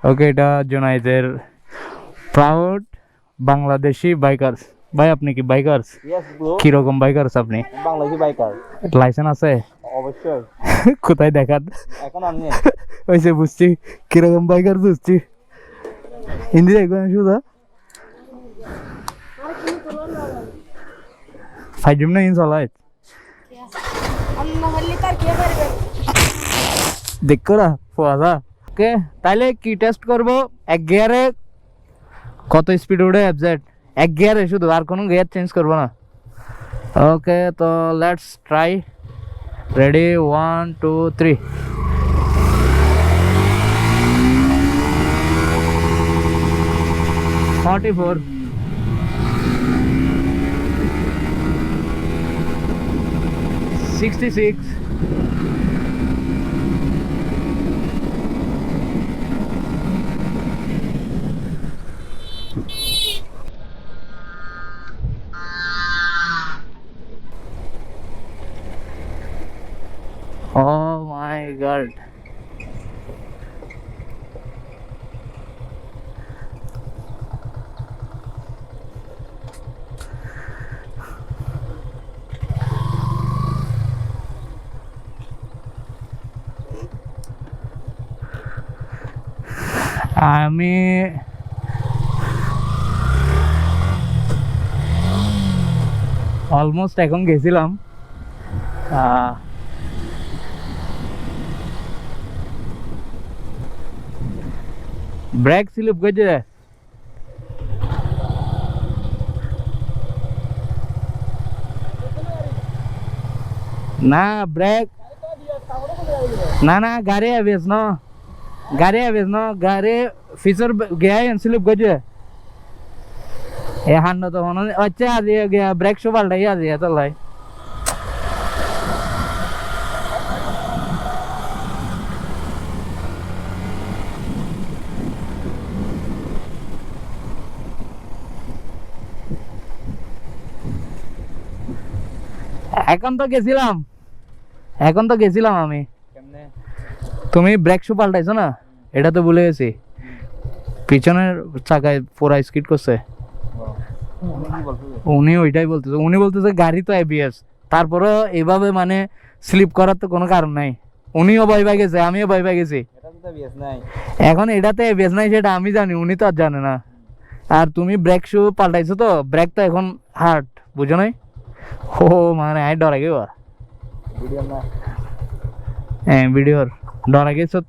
ওকে, এটা জুনাইদের proud Bangladeshi bikers. ভাই আপনি কি বাইকার্স? কি রকম বাইকার্স আপনি? বাংলাদেশি বাইকার। লাইসেন্স আছে? অবশ্যই। কোথায় দেখান? এখন আমি ওইসে বুঝছি কিরকম বাইকার বুঝছি। হিন্দি দেখবো শুধু ফাইজুম না ইন চলাই দেখো না পোয়া। ওকে, তাইলে কি টেস্ট করব? এক গিয়ারে কত স্পিড উঠে এফজেড? এক গিয়ারে শুধু, আর কোনো গিয়ার চেঞ্জ করবো না। ওকে, তো let's try. Ready, 1 2 3। $44, 66, oh my god. আমি অলমোস্ট এখন গেছিলাম ব্রেক স্লিপ গেছে না, ব্রেক না না, গাড়ি আবেস ন, গাড়ি আবেস ন, গাড়ি ফিচার গিয়া স্লিপ গেছে এ হান্ন তো মনে আচ্ছা আজ ব্রেক শো পাল্টাই আজ চলাই। এখন তো গেছিলাম আমি। তুমি ব্রেক শু পাল্টাইছো না, এটা তো ভুলে গেছি। পিছনের চাকায় পুরা স্কিড করছে। উনি ওইটাই বলতেছে, উনি বলতেছে গাড়ি তো এবিএস, তারপরে এইভাবে মানে স্লিপ করার তো কোনো কারণ নাই। উনিও ভয় পাই গেছে, আমিও ভয় পাই গেছি। এখন এটাতে এবিএস নাই সেটা আমি জানি, উনি তো আর জানে না। আর তুমি ব্রেক শু পাল্টাইছো তো, ব্রেক তো এখন হার্ড, বুঝো নাই? ও মানে ডরা গেবা ভিডিওর ডরা গে সত্যি।